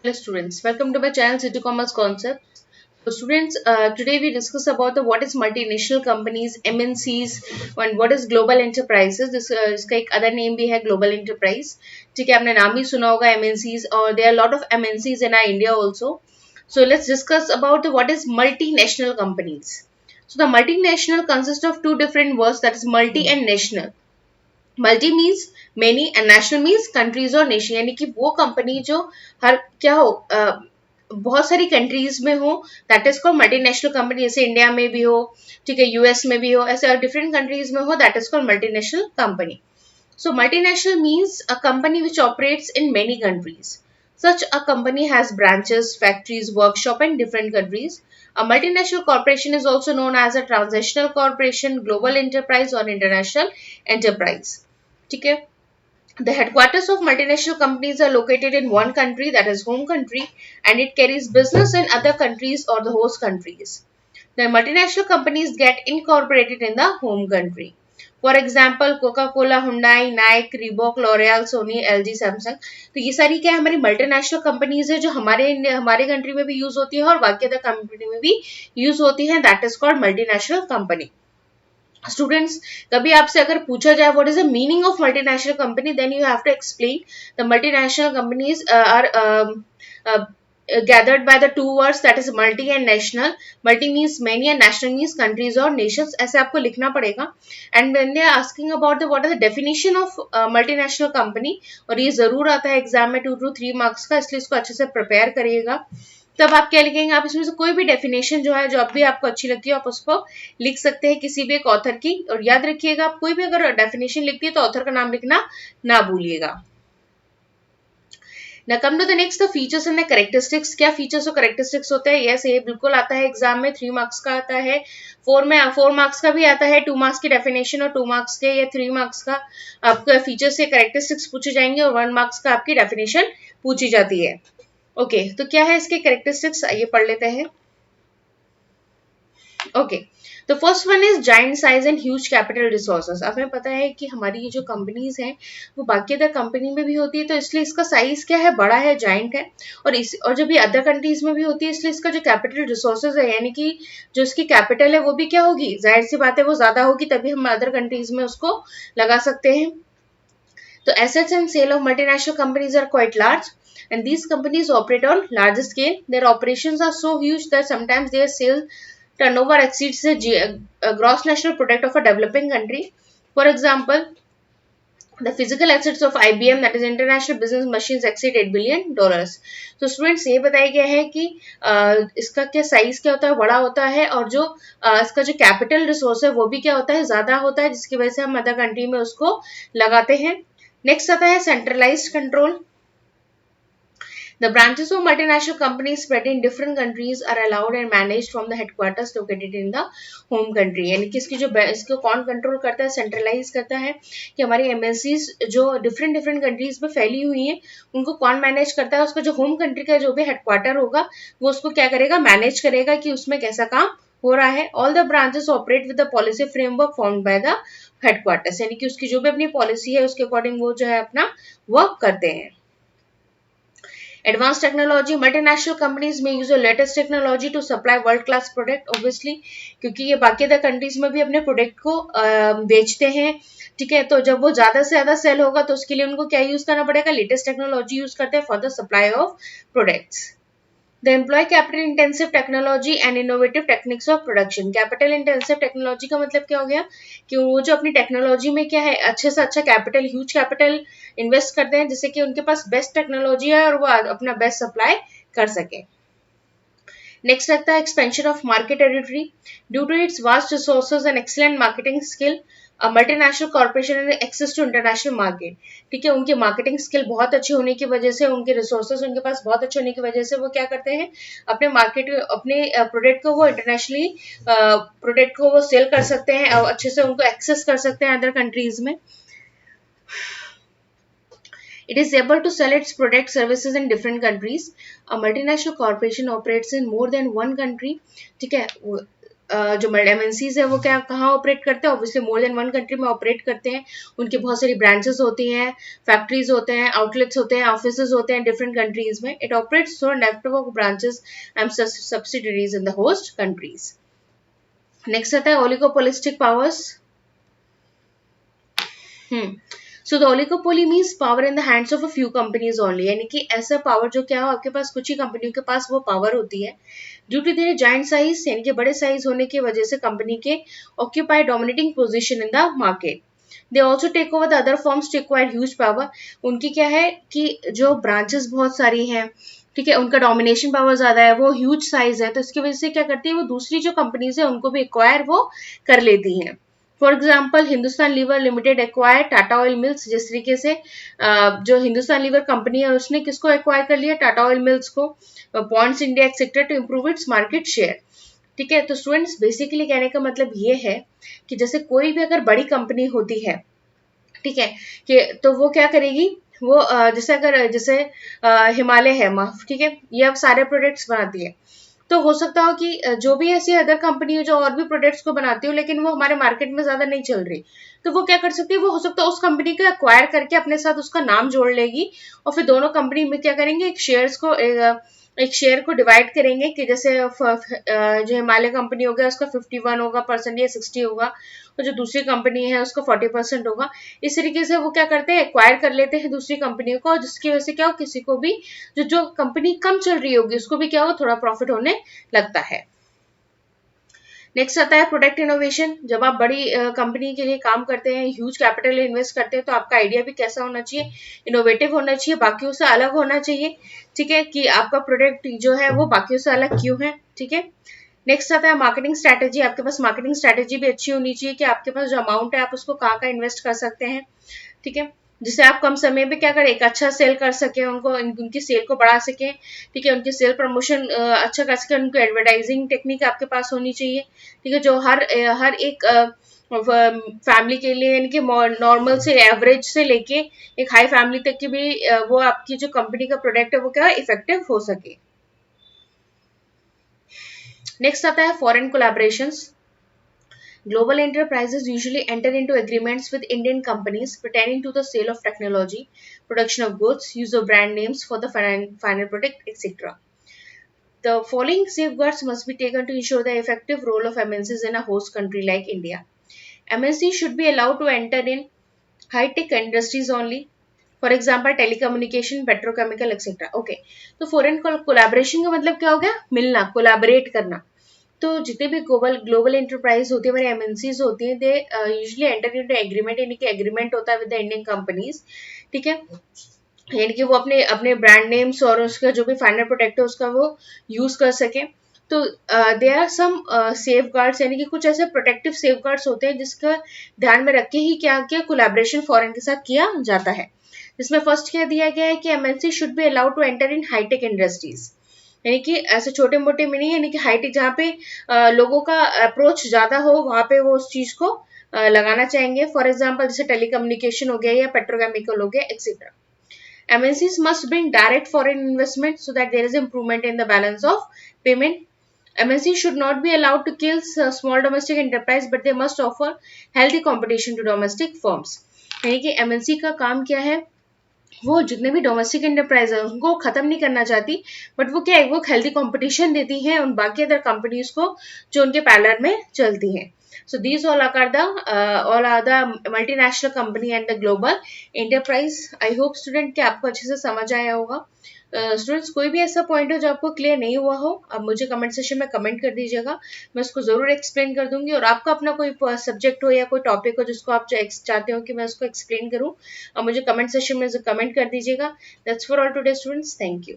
Hello students, welcome to my channel City Commerce Concepts. So students, today we discuss about the what is multinational companies, MNCs and what is global enterprises. This इसका एक other name भी है global enterprise. ठीक है, आपने नाम ही सुना होगा MNCs और there are a lot of MNCs in our India also. So let's discuss about the what is multinational companies. So the multinational consists of two different words, that is multi and national. Multi means many and national means countries और nation, यानी कि वो company जो हर क्या हो बहुत सारी countries में हो, that is called multinational company. जैसे इंडिया में भी हो, ठीक है, यूएस में भी हो, ऐसे डिफरेंट कंट्रीज में हो, that is called multinational company. So multinational means a company which operates in many countries. Such a company has branches, factories, workshop in different countries. A multinational corporation is also known as a transnational corporation, global enterprise or international enterprise. ठीक है. The headquarters of multinational companies are located in one country, that is home country, and it carries business in other countries or the host countries. The multinational companies get incorporated in the home country. For example Coca Cola, Hyundai, Nike, Reebok, L'Oreal, Sony, LG, Samsung. तो ये सारी क्या है, हमारी multinational companies है जो हमारे country में भी यूज होती है और बाकी अदर कंट्री में भी यूज होती है. That is called multinational company. Students, कभी आपसे अगर पूछा जाए what is the meaning of multinational company, then you have to explain the multinational companies are gathered by the two words, that is multi and national. Multi means many and national means countries or nations. ऐसे आपको लिखना पड़ेगा. And when they are asking about the what is the definition of multinational company, और ये जरूर आता है exam में 2 to 3 मार्क्स का, इसलिए इसको अच्छे से प्रिपेयर करिएगा. तब आप क्या लिखेंगे, आप इसमें से कोई भी डेफिनेशन जो है, जो अब भी आपको अच्छी लगती है, आप उसको लिख सकते हैं किसी भी एक ऑथर की. और याद रखिएगा, आप कोई भी अगर डेफिनेशन लिखती है तो ऑथर का नाम लिखना ना भूलिएगा. Now come to the next, the features and the characteristics. क्या features और characteristics होते हैं? Yes, ये बिल्कुल आता है एग्जाम में. 3 मार्क्स का आता है, 4 मार्क्स का भी आता है. 2 मार्क्स की डेफिनेशन और 2 मार्क्स के या 3 मार्क्स का आपका फीचर्स से characteristics पूछे जाएंगे और 1 मार्क्स का आपकी डेफिनेशन पूछी जाती है. ओके, तो क्या है इसके characteristics, आइए पढ़ लेते हैं. ओके, तो first one is giant size and huge capital resources. हमें पता है कि हमारी ये जो कंपनीज हैं वो बाकी अदर कंपनी में भी होती है, तो इसलिए इसका साइज क्या है, बड़ा है, जाइंट है. और जब ये अदर कंट्रीज में भी होती है, इसलिए इसका जो कैपिटल रिसोर्सेज है, यानी कि जो इसकी कैपिटल है वो भी क्या होगी, जाहिर सी बात है वो ज्यादा होगी, तभी हम अदर कंट्रीज में उसको लगा सकते हैं. तो assets and sale of multinational companies are quite large, and these companies operate on large scale. Their operations are so huge that sometimes their sales turnover exceeds the gross national product of a developing country. For example, the physical assets of IBM, that is International Business Machines, exceed $8 billion. तो students ये बताया गया है कि इसका क्या size क्या होता है, बड़ा होता है, और जो इसका जो कैपिटल रिसोर्स है वो भी क्या होता है, ज्यादा होता है, जिसकी वजह से हम अदर कंट्री में उसको लगाते हैं. नेक्स्ट आता है centralised control. The branches of multinational companies spread in different countries are allowed and managed from the headquarters located in the home country. यानी कि इसको कौन कंट्रोल करता है, सेंट्रलाइज करता है, कि हमारी एमएनसीज जो डिफरेंट कंट्रीज में फैली हुई हैं उनको कौन मैनेज करता है. उसका जो होम कंट्री का जो भी हेडक्वार्टर होगा वो उसको क्या करेगा, मैनेज करेगा कि उसमें कैसा काम हो रहा है. All the branches operate with the policy framework formed by the headquarters, यानी कि उसकी जो भी अपनी पॉलिसी है उसके अकॉर्डिंग वो जो है अपना वर्क करते हैं. Advanced technology, multinational companies may use the latest technology to supply world class product, obviously, क्योंकि ये बाकी अदर कंट्रीज में भी अपने प्रोडक्ट को बेचते हैं. ठीक है, तो जब वो ज्यादा से ज्यादा सेल होगा तो उसके लिए उनको क्या यूज करना पड़ेगा, लेटेस्ट टेक्नोलॉजी यूज करते हैं for the supply of products. The employ capital intensive technology and innovative techniques of production. Capital intensive technology का मतलब क्या हो गया, कि वो जो अपनी टेक्नोलॉजी में क्या है, अच्छे से अच्छा कैपिटल, ह्यूज कैपिटल इन्वेस्ट करते हैं, जिससे कि उनके पास बेस्ट टेक्नोलॉजी है और वो अपना बेस्ट सप्लाई कर सके. नेक्स्ट लगता है expansion of market territory. Due to its vast resources and excellent marketing skill, multinational corporation access to international market. ठीक है, उनकी मार्केटिंग स्किल बहुत अच्छी होने की वजह से, उनके रिसोर्सेज उनके पास बहुत अच्छे होने की वजह से वो क्या करते हैं, अपने प्रोडक्ट को वो इंटरनेशनली प्रोडक्ट को वो सेल कर सकते हैं और अच्छे से उनको एक्सेस कर सकते हैं अदर कंट्रीज में. It is able to sell its product services in different countries. A multinational corporation operates in more than one country. ठीक है, जो एमएनसीज है वो क्या कहाँ ऑपरेट करते हैं, obviously more than one country में ऑपरेट करते हैं। उनकी बहुत सारी ब्रांचेस होती हैं, फैक्ट्रीज होते हैं, आउटलेट्स होते हैं, ऑफिसेज होते हैं डिफरेंट कंट्रीज में। It operates through network of branches and subsidiaries in the host countries. Next आता है oligopolistic powers. So the oligopoly means power in the hands of a few companies only, यानी कि ऐसा power जो क्या हो आपके पास कुछ ही कंपनियों के पास वो पावर होती है। Due to their giant size, यानी कि बड़े साइज होने की वजह से कंपनी के occupy dominating position in the market. They also take over the other firms to acquire huge power. उनकी क्या है कि जो ब्रांचेस बहुत सारी हैं, ठीक है, उनका डोमिनेशन पावर ज्यादा है, वो ह्यूज साइज है, तो इसकी वजह से क्या करती है वो दूसरी जो कंपनीज है उनको भी एक्वायर वो कर लेती हैं। For example Hindustan Lever Limited acquire Tata Oil Mills. जिस तरीके से जो हिंदुस्तान लीवर कंपनी है उसने किसको एक्वायर कर लिया, टाटा ऑयल मिल्स को, Pond's India etcetera to improve its market share. ठीक है, तो स्टूडेंट्स बेसिकली कहने का मतलब ये है कि जैसे कोई भी अगर बड़ी कंपनी होती है, ठीक है, कि तो वो क्या करेगी, वो जैसे हिमालय है माफ, ठीक है, ये अब सारे प्रोडक्ट्स बनाती है। तो हो सकता हो कि जो भी ऐसी अदर कंपनी हो जो और भी प्रोडक्ट्स को बनाती हो लेकिन वो हमारे मार्केट में ज्यादा नहीं चल रही, तो वो क्या कर सकती है, वो हो सकता है उस कंपनी को एक्वायर करके अपने साथ उसका नाम जोड़ लेगी और फिर दोनों कंपनी में क्या करेंगे, एक शेयर को डिवाइड करेंगे कि जैसे जो हिमालय कंपनी हो गया उसका 51 होगा परसेंट या 60 होगा, और जो दूसरी कंपनी है उसका 40% होगा। इस तरीके से वो क्या करते हैं, एक्वायर कर लेते हैं दूसरी कंपनियों को, जिसकी वजह से क्या हो, किसी को भी जो कंपनी कम चल रही होगी उसको भी क्या हो, थोड़ा प्रॉफिट होने लगता है। नेक्स्ट आता है प्रोडक्ट इनोवेशन। जब आप बड़ी कंपनी के लिए काम करते हैं, ह्यूज कैपिटल इन्वेस्ट करते हैं, तो आपका आइडिया भी कैसा होना चाहिए, इनोवेटिव होना चाहिए, बाकियों से अलग होना चाहिए। ठीक है, कि आपका प्रोडक्ट जो है वो बाकियों से अलग क्यों है। ठीक है, नेक्स्ट आता है मार्केटिंग स्ट्रैटेजी। आपके पास मार्केटिंग स्ट्रैटेजी भी अच्छी होनी चाहिए कि आपके पास जो अमाउंट है आप उसको कहाँ कहाँ इन्वेस्ट कर सकते हैं। ठीक है, जिससे आप कम समय में क्या करें, एक अच्छा सेल कर सके, उनकी सेल को बढ़ा सके। ठीक है, उनकी सेल प्रमोशन अच्छा कर सके, उनको एडवर्टाइजिंग टेक्निक आपके पास होनी चाहिए। ठीक है, जो हर एक फैमिली के लिए, यानी कि नॉर्मल से एवरेज से लेके एक हाई फैमिली तक की भी वो आपकी जो कंपनी का प्रोडक्ट है वो क्या इफेक्टिव हो सके। नेक्स्ट आता है foreign collaborations. Global enterprises usually enter into agreements with Indian companies pertaining to the sale of technology, production of goods, use of brand names for the final product, etc. The following safeguards must be taken to ensure the effective role of MNCs in a host country like India. MNCs should be allowed to enter in high-tech industries only. For example telecommunication, petrochemical etcetera. Okay, तो foreign collaboration का मतलब क्या हो गया, मिलना, collaborate करना। तो जितने भी ग्लोबल एंटरप्राइज होती है, हमारे एमएनसीज होती हैं, they usually enter into agreement, यानी कि एग्रीमेंट होता है विद द इंडियन कंपनीज। ठीक है, यानी कि वो अपने अपने ब्रांड नेम्स और उसका जो भी फाइनल प्रोडक्ट है उसका वो यूज कर सके। तो they are some safeguards, यानी कि कुछ ऐसे प्रोटेक्टिव सेफ गार्ड्स होते हैं जिसका ध्यान में रख के ही क्या क्या कोलैबोरेशन फॉरेन के साथ किया जाता है। जिसमें फर्स्ट क्या दिया गया है कि MNC should be allowed to enter in high tech industries, यानी कि ऐसे छोटे मोटे में नहीं, यानी कि हाईटेक जहाँ पे लोगों का अप्रोच ज्यादा हो वहां पे वो उस चीज को लगाना चाहेंगे। फॉर एग्जाम्पल जैसे टेलीकम्युनिकेशन हो गया या पेट्रोकेमिकल हो गया etcetera. MNCs must bring direct foreign investment so that there is improvement in the balance of payment. MNCs should not be allowed to kill small domestic enterprise, but they must offer healthy competition to domestic firms. यानी कि MNC का काम क्या है, वो जितने भी domestic enterprise है उनको खत्म नहीं करना चाहती, बट वो क्या है, वो हेल्दी कंपटीशन देती है उन बाकी अदर कंपनीज को जो उनके पैरेलल में चलती हैं। So these all are the multinational company and the global enterprise. I hope student कि आपको अच्छे से समझ आया होगा। स्टूडेंट्स कोई भी ऐसा पॉइंट हो जो आपको क्लियर नहीं हुआ हो, आप मुझे कमेंट सेक्शन में कमेंट कर दीजिएगा, मैं उसको जरूर एक्सप्लेन कर दूंगी। और आपका अपना कोई सब्जेक्ट हो या कोई टॉपिक हो जिसको आप चाहते हो कि मैं उसको एक्सप्लेन करूँ, और मुझे कमेंट सेक्शन में कमेंट कर दीजिएगा। That's for all today students, thank you.